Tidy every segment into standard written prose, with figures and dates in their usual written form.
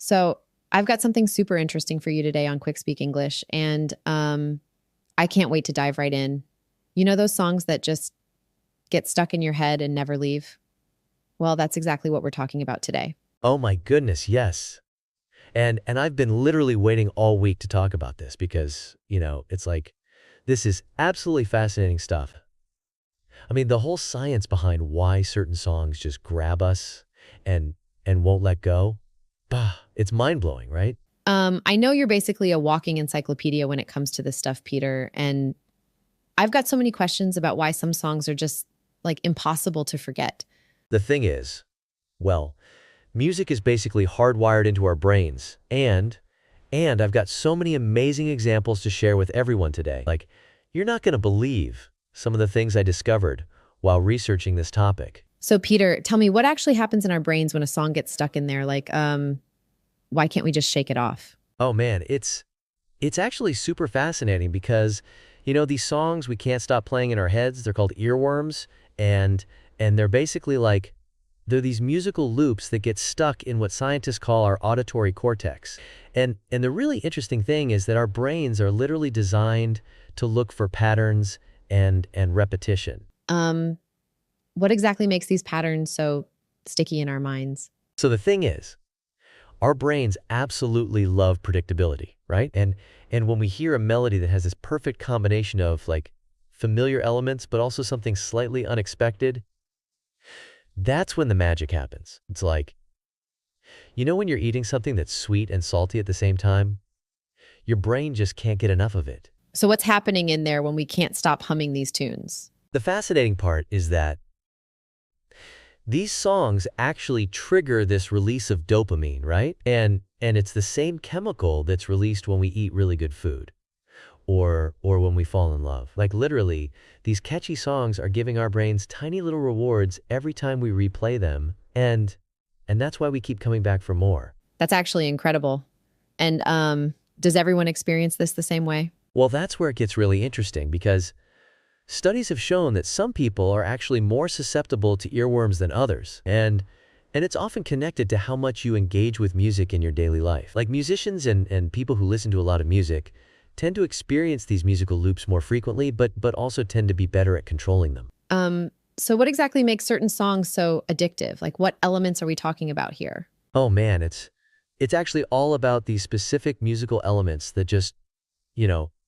So I've got something super interesting for you today on QuickSpeak English, and I can't wait to dive right in. You know those songs that just get stuck in your head and never leave? Well, that's exactly what we're talking about today. Oh my goodness, yes. And I've been literally waiting all week to talk about this because, it's like this is absolutely fascinating stuff. I mean, the whole science behind why certain songs just grab us and won't let go. Bah, it's mind-blowing, right? I know you're basically a walking encyclopedia when it comes to this stuff, Peter, and I've got so many questions about why some songs are just like impossible to forget. The thing is, well, music is basically hardwired into our brains, and I've got so many amazing examples to share with everyone today. Like, you're not going to believe some of the things I discovered while researching this topic. So, Peter, tell me what actually happens in our brains when a song gets stuck in there? Like, why can't we just shake it off? Oh man, it's actually super fascinating because, these songs we can't stop playing in our heads, they're called earworms, and they're basically like they're these musical loops that get stuck in what scientists call our auditory cortex. And the really interesting thing is that our brains are literally designed to look for patterns and repetition. What exactly makes these patterns so sticky in our minds? So the thing is, our brains absolutely love predictability, right? And when we hear a melody that has this perfect combination of like familiar elements but also something slightly unexpected, that's when the magic happens. It's like, when you're eating something that's sweet and salty at the same time, your brain just can't get enough of it. So, what's happening in there when we can't stop humming these tunes? The fascinating part is that these songs actually trigger this release of dopamine, right? And it's the same chemical that's released when we eat really good food or when we fall in love. Like literally, these catchy songs are giving our brains tiny little rewards every time we replay them, and that's why we keep coming back for more. That's actually incredible. And does everyone experience this the same way? Well, that's where it gets really interesting because studies have shown that some people are actually more susceptible to earworms than others, and it's often connected to how much you engage with music in your daily life. Like musicians and people who listen to a lot of music tend to experience these musical loops more frequently, but also tend to be better at controlling them. So what exactly makes certain songs so addictive? Like what elements are we talking about here? Oh man, it's actually all about these specific musical elements that just,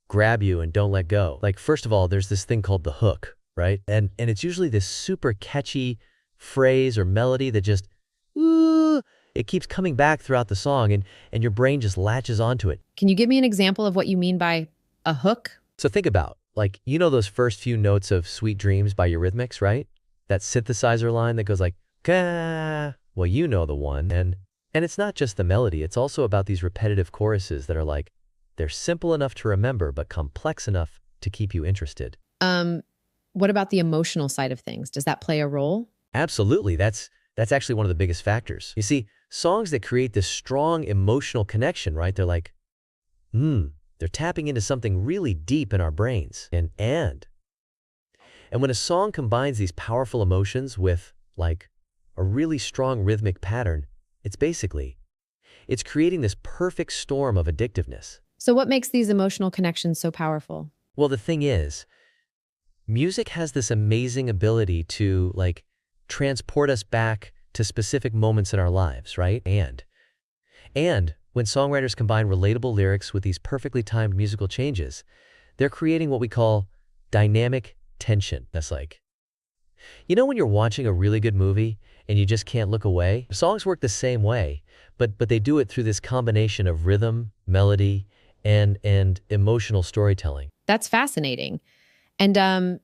grab you and don't let go. Like first of all, there's this thing called the hook, right? And it's usually this super catchy phrase or melody that just, ooh, it keeps coming back throughout the song and your brain just latches onto it. Can you give me an example of what you mean by a hook? So think about, like, those first few notes of Sweet Dreams by Eurythmics, right? That synthesizer line that goes like, Gah. Well, you know the one. And it's not just the melody, it's also about these repetitive choruses that are like, they're simple enough to remember, but complex enough to keep you interested. What about the emotional side of things? Does that play a role? Absolutely. That's actually one of the biggest factors. You see, songs that create this strong emotional connection, right? They're like, they're tapping into something really deep in our brains. And when a song combines these powerful emotions with, like, a really strong rhythmic pattern, it's creating this perfect storm of addictiveness. So what makes these emotional connections so powerful? Well, the thing is, music has this amazing ability to, like, transport us back to specific moments in our lives, right? And when songwriters combine relatable lyrics with these perfectly timed musical changes, they're creating what we call dynamic tension. That's like, when you're watching a really good movie and you just can't look away? Songs work the same way, but they do it through this combination of rhythm, melody, and emotional storytelling. That's fascinating. And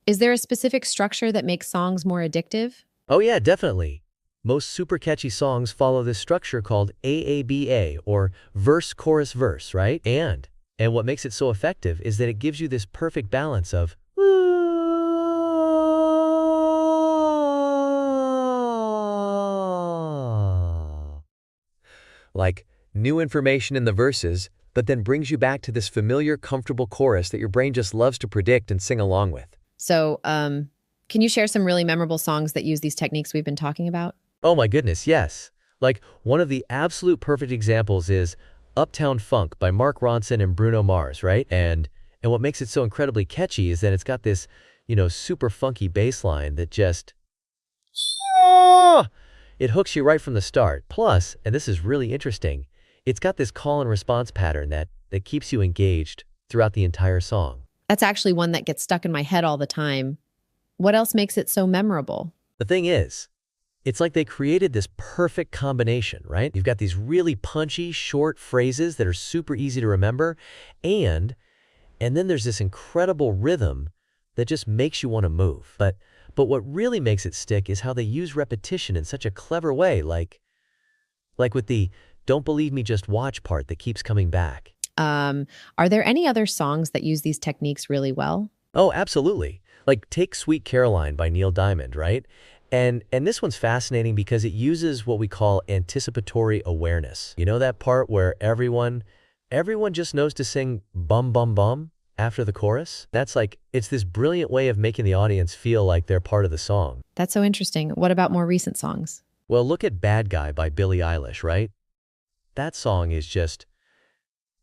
is there a specific structure that makes songs more addictive? Oh yeah, definitely. Most super catchy songs follow this structure called AABA, or verse, chorus, verse, right? And what makes it so effective is that it gives you this perfect balance of like new information in the verses, but then brings you back to this familiar, comfortable chorus that your brain just loves to predict and sing along with. So, can you share some really memorable songs that use these techniques we've been talking about? Oh my goodness, yes. Like, one of the absolute perfect examples is Uptown Funk by Mark Ronson and Bruno Mars, right? And what makes it so incredibly catchy is that it's got this, super funky bass line that just, ah! It hooks you right from the start. Plus, and this is really interesting, it's got this call and response pattern that keeps you engaged throughout the entire song. That's actually one that gets stuck in my head all the time. What else makes it so memorable? The thing is, it's like they created this perfect combination, right? You've got these really punchy, short phrases that are super easy to remember, and then there's this incredible rhythm that just makes you want to move. But what really makes it stick is how they use repetition in such a clever way, like with the "don't believe me, just watch" part that keeps coming back. Are there any other songs that use these techniques really well? Oh, absolutely. Like take Sweet Caroline by Neil Diamond, right? And this one's fascinating because it uses what we call anticipatory awareness. You know that part where everyone just knows to sing bum bum bum after the chorus? It's this brilliant way of making the audience feel like they're part of the song. That's so interesting. What about more recent songs? Well, look at Bad Guy by Billie Eilish, right? That song is just,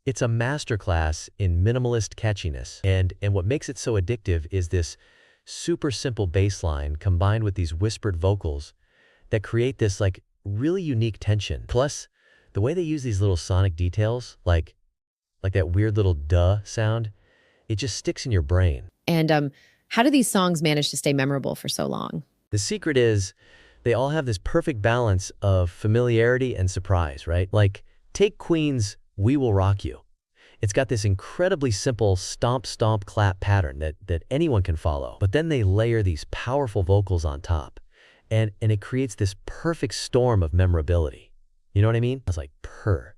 it's a masterclass in minimalist catchiness. And what makes it so addictive is this super simple bass line combined with these whispered vocals that create this really unique tension. Plus, the way they use these little sonic details, like that weird little duh sound, it just sticks in your brain. And how do these songs manage to stay memorable for so long? The secret is they all have this perfect balance of familiarity and surprise, right? Like, take Queen's "We Will Rock You." It's got this incredibly simple stomp, stomp, clap pattern that anyone can follow. But then they layer these powerful vocals on top, and it creates this perfect storm of memorability. You know what I mean? It's like purr.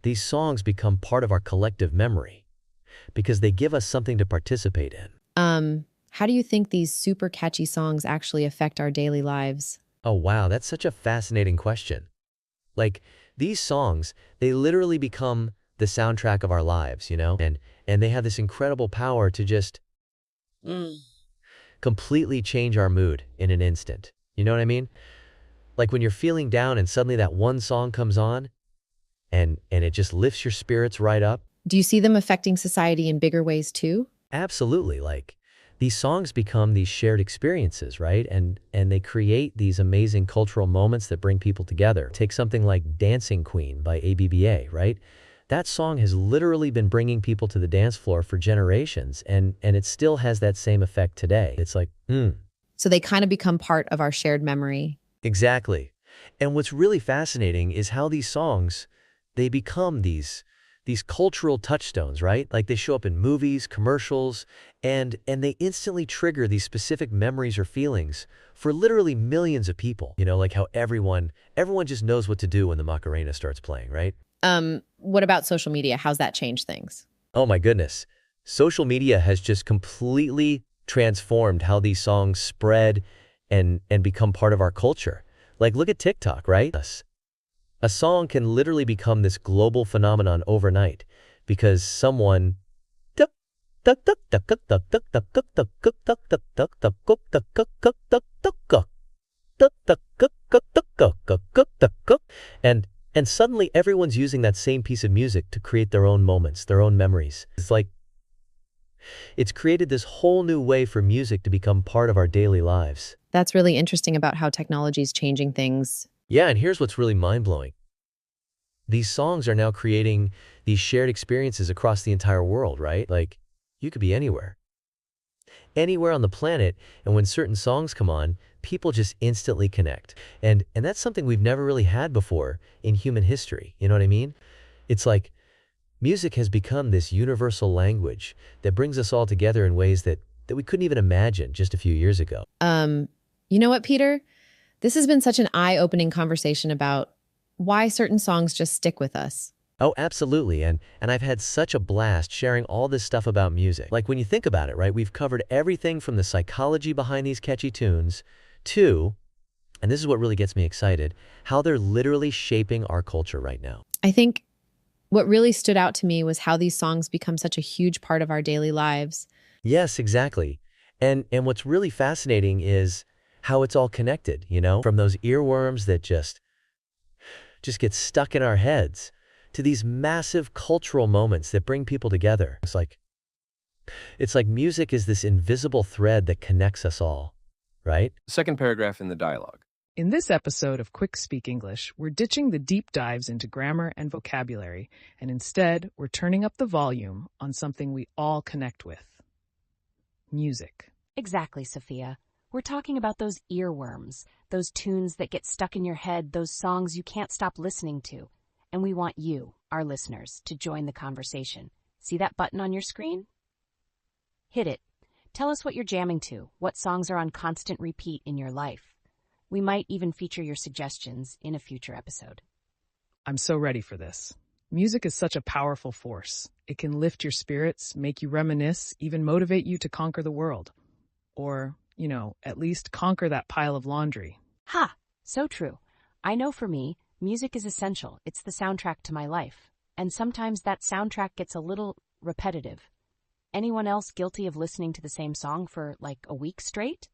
These songs become part of our collective memory because they give us something to participate in. How do you think these super catchy songs actually affect our daily lives? Oh, wow, that's such a fascinating question. Like, these songs, they literally become the soundtrack of our lives, And they have this incredible power to just completely change our mood in an instant. You know what I mean? Like when you're feeling down and suddenly that one song comes on and it just lifts your spirits right up. Do you see them affecting society in bigger ways too? Absolutely. Like, these songs become these shared experiences, right? And they create these amazing cultural moments that bring people together. Take something like Dancing Queen by ABBA, right? That song has literally been bringing people to the dance floor for generations, and it still has that same effect today. It's like, So they kind of become part of our shared memory. Exactly. And what's really fascinating is how these songs, they become these cultural touchstones, right? Like they show up in movies, commercials, and they instantly trigger these specific memories or feelings for literally millions of people. Like how everyone just knows what to do when the Macarena starts playing, right? What about social media? How's that changed things? Oh my goodness. Social media has just completely transformed how these songs spread and become part of our culture. Like look at TikTok, right? A song can literally become this global phenomenon overnight because someone and suddenly everyone's using that same piece of music to create their own moments, their own memories. It's created this whole new way for music to become part of our daily lives. That's really interesting about how technology is changing things. Yeah, and here's what's really mind-blowing. These songs are now creating these shared experiences across the entire world, right? Like, you could be anywhere on the planet, and when certain songs come on, people just instantly connect. And that's something we've never really had before in human history. You know what I mean? It's like music has become this universal language that brings us all together in ways that we couldn't even imagine just a few years ago. You know what, Peter? This has been such an eye-opening conversation about why certain songs just stick with us. Oh, absolutely. And I've had such a blast sharing all this stuff about music. Like when you think about it, right, we've covered everything from the psychology behind these catchy tunes to, and this is what really gets me excited, how they're literally shaping our culture right now. I think what really stood out to me was how these songs become such a huge part of our daily lives. Yes, exactly. And what's really fascinating is how it's all connected, from those earworms that just just get stuck in our heads, to these massive cultural moments that bring people together. It's like music is this invisible thread that connects us all, right? Second paragraph in the dialogue. In this episode of QuickSpeak English, we're ditching the deep dives into grammar and vocabulary, and instead, we're turning up the volume on something we all connect with: music. Exactly, Sophia. We're talking about those earworms, those tunes that get stuck in your head, those songs you can't stop listening to. And we want you, our listeners, to join the conversation. See that button on your screen? Hit it. Tell us what you're jamming to, what songs are on constant repeat in your life. We might even feature your suggestions in a future episode. I'm so ready for this. Music is such a powerful force. It can lift your spirits, make you reminisce, even motivate you to conquer the world. Or, at least conquer that pile of laundry. Ha! So true. I know for me, music is essential. It's the soundtrack to my life. And sometimes that soundtrack gets a little repetitive. Anyone else guilty of listening to the same song for like a week straight?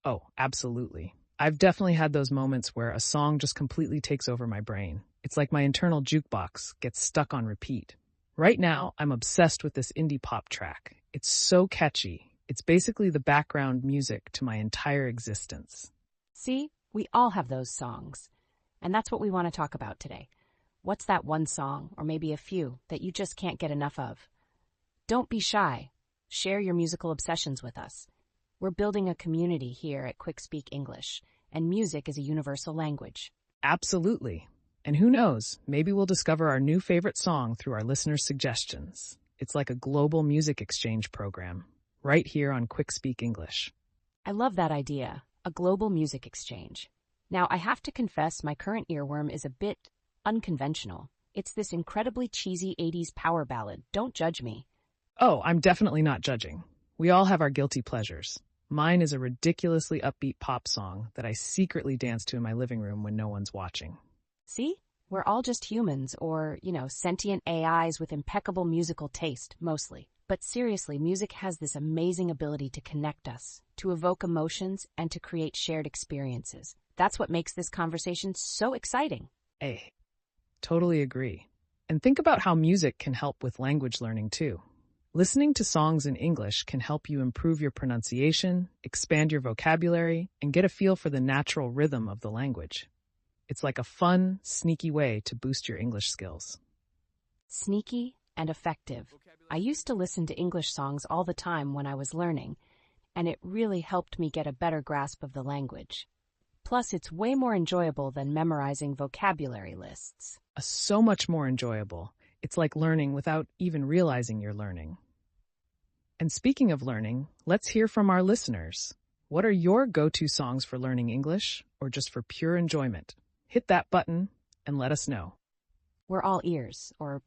Oh, absolutely. I've definitely had those moments where a song just completely takes over my brain. It's like my internal jukebox gets stuck on repeat. Right now, I'm obsessed with this indie pop track. It's so catchy. It's basically the background music to my entire existence. See, we all have those songs. And that's what we want to talk about today. What's that one song, or maybe a few, that you just can't get enough of? Don't be shy. Share your musical obsessions with us. We're building a community here at QuickSpeak English, and music is a universal language. Absolutely. And who knows, maybe we'll discover our new favorite song through our listeners' suggestions. It's like a global music exchange program, right here on QuickSpeak English. I love that idea, a global music exchange. Now, I have to confess my current earworm is a bit unconventional. It's this incredibly cheesy 80s power ballad. Don't judge me. Oh, I'm definitely not judging. We all have our guilty pleasures. Mine is a ridiculously upbeat pop song that I secretly dance to in my living room when no one's watching. See? We're all just humans or, sentient AIs with impeccable musical taste, mostly. But seriously, music has this amazing ability to connect us, to evoke emotions, and to create shared experiences. That's what makes this conversation so exciting. Hey, totally agree. And think about how music can help with language learning too. Listening to songs in English can help you improve your pronunciation, expand your vocabulary, and get a feel for the natural rhythm of the language. It's like a fun, sneaky way to boost your English skills. Sneaky and effective. I used to listen to English songs all the time when I was learning, and it really helped me get a better grasp of the language. Plus, it's way more enjoyable than memorizing vocabulary lists. So much more enjoyable. It's like learning without even realizing you're learning. And speaking of learning, let's hear from our listeners. What are your go-to songs for learning English or just for pure enjoyment? Hit that button and let us know. We're all ears, or,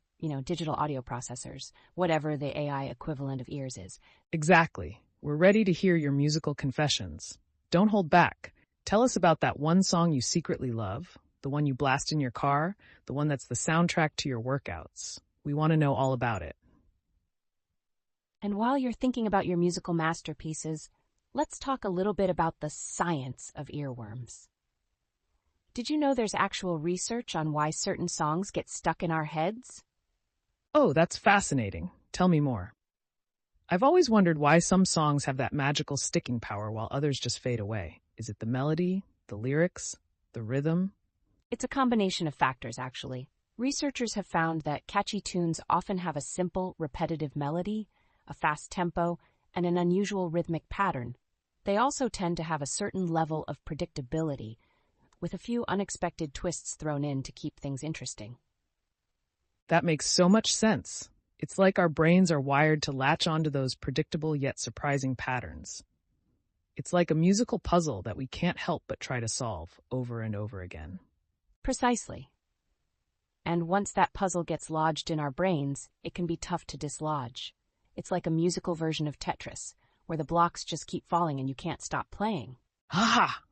digital audio processors, whatever the AI equivalent of ears is. Exactly. We're ready to hear your musical confessions. Don't hold back. Tell us about that one song you secretly love, the one you blast in your car, the one that's the soundtrack to your workouts. We want to know all about it. And while you're thinking about your musical masterpieces, let's talk a little bit about the science of earworms. Did you know there's actual research on why certain songs get stuck in our heads? Oh, that's fascinating. Tell me more. I've always wondered why some songs have that magical sticking power while others just fade away. Is it the melody, the lyrics, the rhythm? It's a combination of factors, actually. Researchers have found that catchy tunes often have a simple, repetitive melody, a fast tempo, and an unusual rhythmic pattern. They also tend to have a certain level of predictability, with a few unexpected twists thrown in to keep things interesting. That makes so much sense. It's like our brains are wired to latch onto those predictable yet surprising patterns. It's like a musical puzzle that we can't help but try to solve over and over again. Precisely. And once that puzzle gets lodged in our brains, it can be tough to dislodge. It's like a musical version of Tetris, where the blocks just keep falling and you can't stop playing. Ha!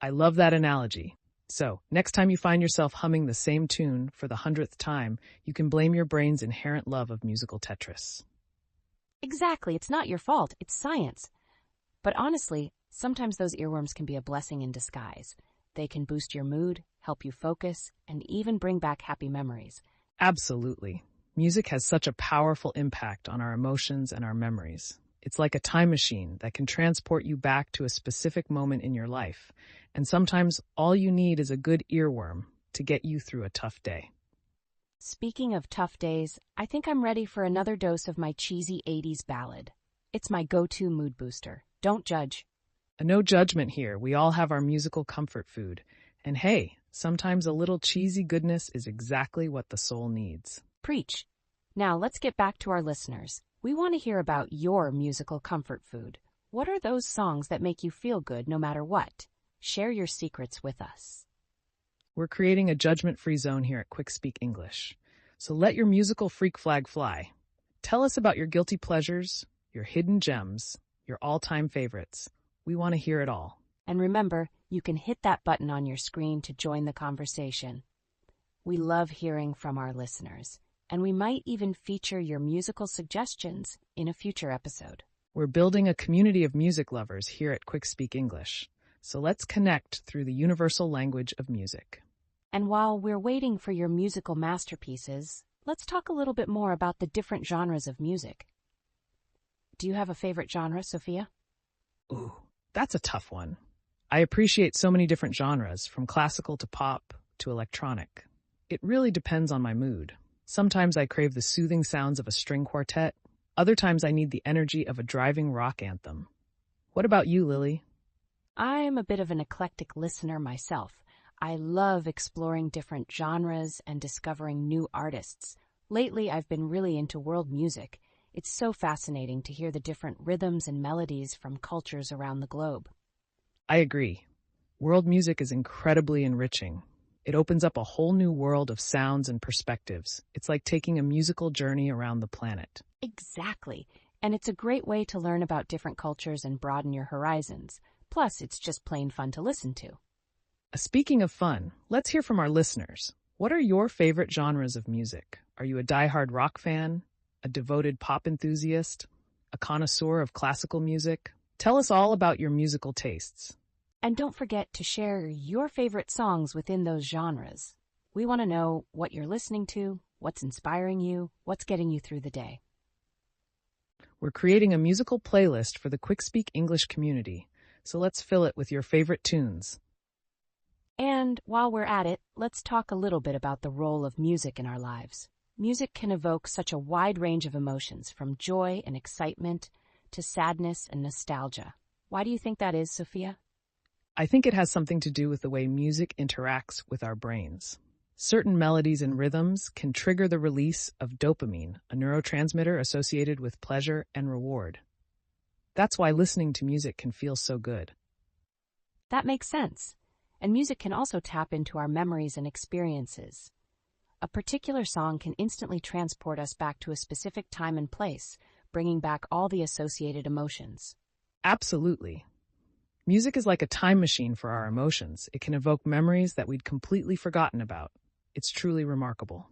I love that analogy. So, next time you find yourself humming the same tune for the 100th time, you can blame your brain's inherent love of musical Tetris. Exactly, it's not your fault, it's science. But honestly, sometimes those earworms can be a blessing in disguise. They can boost your mood, help you focus, and even bring back happy memories. Absolutely. Music has such a powerful impact on our emotions and our memories. It's like a time machine that can transport you back to a specific moment in your life. And sometimes all you need is a good earworm to get you through a tough day. Speaking of tough days, I think I'm ready for another dose of my cheesy 80s ballad. It's my go-to mood booster. Don't judge. No judgment here. We all have our musical comfort food. And hey, sometimes a little cheesy goodness is exactly what the soul needs. Preach. Now let's get back to our listeners. We want to hear about your musical comfort food. What are those songs that make you feel good no matter what? Share your secrets with us. We're creating a judgment-free zone here at QuickSpeak English. So let your musical freak flag fly. Tell us about your guilty pleasures, your hidden gems, your all-time favorites. We want to hear it all. And remember, you can hit that button on your screen to join the conversation. We love hearing from our listeners, and we might even feature your musical suggestions in a future episode. We're building a community of music lovers here at QuickSpeak English. So let's connect through the universal language of music. And while we're waiting for your musical masterpieces, let's talk a little bit more about the different genres of music. Do you have a favorite genre, Sophia? Ooh, that's a tough one. I appreciate so many different genres, from classical to pop to electronic. It really depends on my mood. Sometimes I crave the soothing sounds of a string quartet. Other times I need the energy of a driving rock anthem. What about you, Lily? I'm a bit of an eclectic listener myself. I love exploring different genres and discovering new artists. Lately, I've been really into world music. It's so fascinating to hear the different rhythms and melodies from cultures around the globe. I agree. World music is incredibly enriching. It opens up a whole new world of sounds and perspectives. It's like taking a musical journey around the planet. Exactly. And it's a great way to learn about different cultures and broaden your horizons. Plus, it's just plain fun to listen to. Speaking of fun, let's hear from our listeners. What are your favorite genres of music? Are you a diehard rock fan? A devoted pop enthusiast? A connoisseur of classical music? Tell us all about your musical tastes. And don't forget to share your favorite songs within those genres. We want to know what you're listening to, what's inspiring you, what's getting you through the day. We're creating a musical playlist for the QuickSpeak English community, so let's fill it with your favorite tunes. And while we're at it, let's talk a little bit about the role of music in our lives. Music can evoke such a wide range of emotions, from joy and excitement to sadness and nostalgia. Why do you think that is, Sophia? I think it has something to do with the way music interacts with our brains. Certain melodies and rhythms can trigger the release of dopamine, a neurotransmitter associated with pleasure and reward. That's why listening to music can feel so good. That makes sense. And music can also tap into our memories and experiences. A particular song can instantly transport us back to a specific time and place, bringing back all the associated emotions. Absolutely. Music is like a time machine for our emotions. It can evoke memories that we'd completely forgotten about. It's truly remarkable.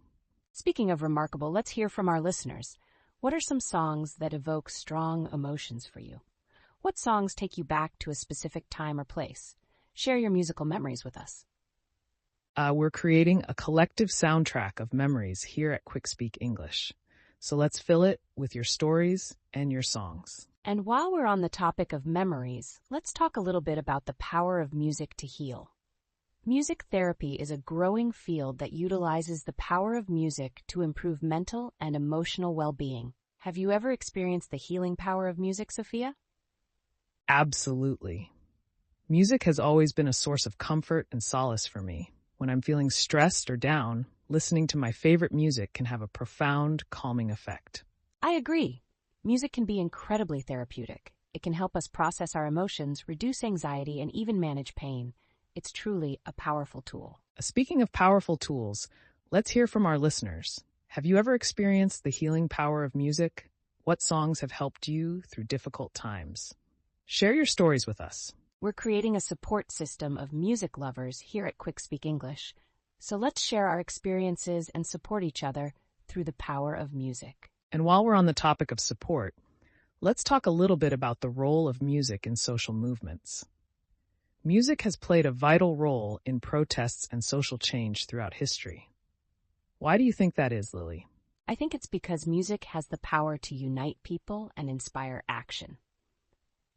Speaking of remarkable, let's hear from our listeners. What are some songs that evoke strong emotions for you? What songs take you back to a specific time or place? Share your musical memories with us. We're creating a collective soundtrack of memories here at QuickSpeak English. So let's fill it with your stories and your songs. And while we're on the topic of memories, let's talk a little bit about the power of music to heal. Music therapy is a growing field that utilizes the power of music to improve mental and emotional well-being. Have you ever experienced the healing power of music, Sophia? Absolutely. Music has always been a source of comfort and solace for me. When I'm feeling stressed or down, listening to my favorite music can have a profound, calming effect. I agree. Music can be incredibly therapeutic. It can help us process our emotions, reduce anxiety, and even manage pain. It's truly a powerful tool. Speaking of powerful tools, let's hear from our listeners. Have you ever experienced the healing power of music? What songs have helped you through difficult times? Share your stories with us. We're creating a support system of music lovers here at QuickSpeak English. So let's share our experiences and support each other through the power of music. And while we're on the topic of support, let's talk a little bit about the role of music in social movements. Music has played a vital role in protests and social change throughout history. Why do you think that is, Lily? I think it's because music has the power to unite people and inspire action.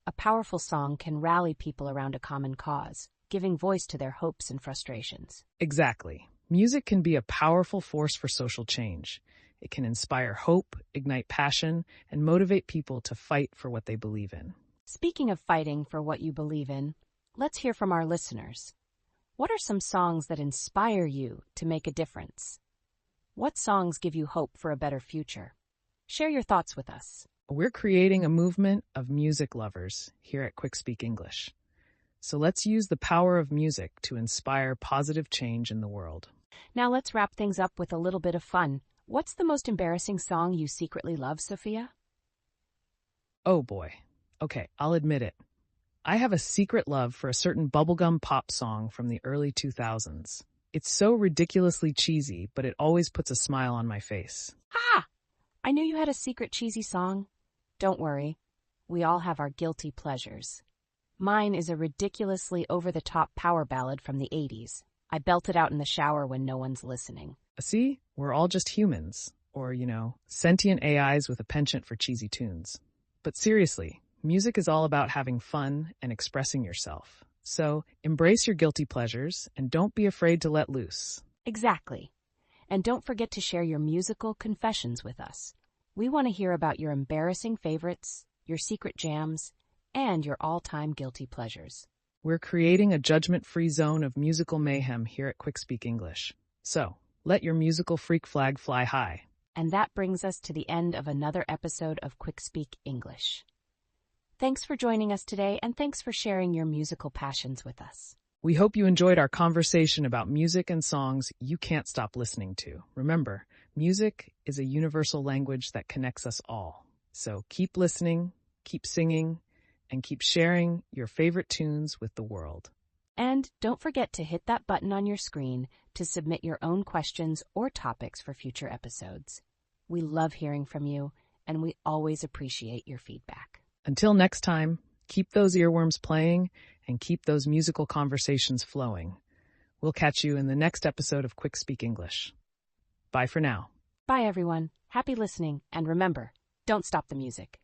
A powerful song can rally people around a common cause, giving voice to their hopes and frustrations. Exactly. Music can be a powerful force for social change. It can inspire hope, ignite passion, and motivate people to fight for what they believe in. Speaking of fighting for what you believe in, let's hear from our listeners. What are some songs that inspire you to make a difference? What songs give you hope for a better future? Share your thoughts with us. We're creating a movement of music lovers here at QuickSpeak English. So let's use the power of music to inspire positive change in the world. Now let's wrap things up with a little bit of fun. What's the most embarrassing song you secretly love, Sophia? Oh boy. Okay, I'll admit it. I have a secret love for a certain bubblegum pop song from the early 2000s. It's so ridiculously cheesy, but it always puts a smile on my face. Ha! I knew you had a secret cheesy song. Don't worry, we all have our guilty pleasures. Mine is a ridiculously over-the-top power ballad from the 80s. I belt it out in the shower when no one's listening. See, we're all just humans, or, sentient AIs with a penchant for cheesy tunes. But seriously, music is all about having fun and expressing yourself. So embrace your guilty pleasures and don't be afraid to let loose. Exactly. And don't forget to share your musical confessions with us. We want to hear about your embarrassing favorites, your secret jams, and your all-time guilty pleasures. We're creating a judgment-free zone of musical mayhem here at QuickSpeak English. So, let your musical freak flag fly high. And that brings us to the end of another episode of QuickSpeak English. Thanks for joining us today, and thanks for sharing your musical passions with us. We hope you enjoyed our conversation about music and songs you can't stop listening to. Remember, music is a universal language that connects us all. So keep listening, keep singing, and keep sharing your favorite tunes with the world. And don't forget to hit that button on your screen to submit your own questions or topics for future episodes. We love hearing from you, and we always appreciate your feedback. Until next time, keep those earworms playing and keep those musical conversations flowing. We'll catch you in the next episode of QuickSpeak English. Bye for now. Bye, everyone. Happy listening, and remember, don't stop the music.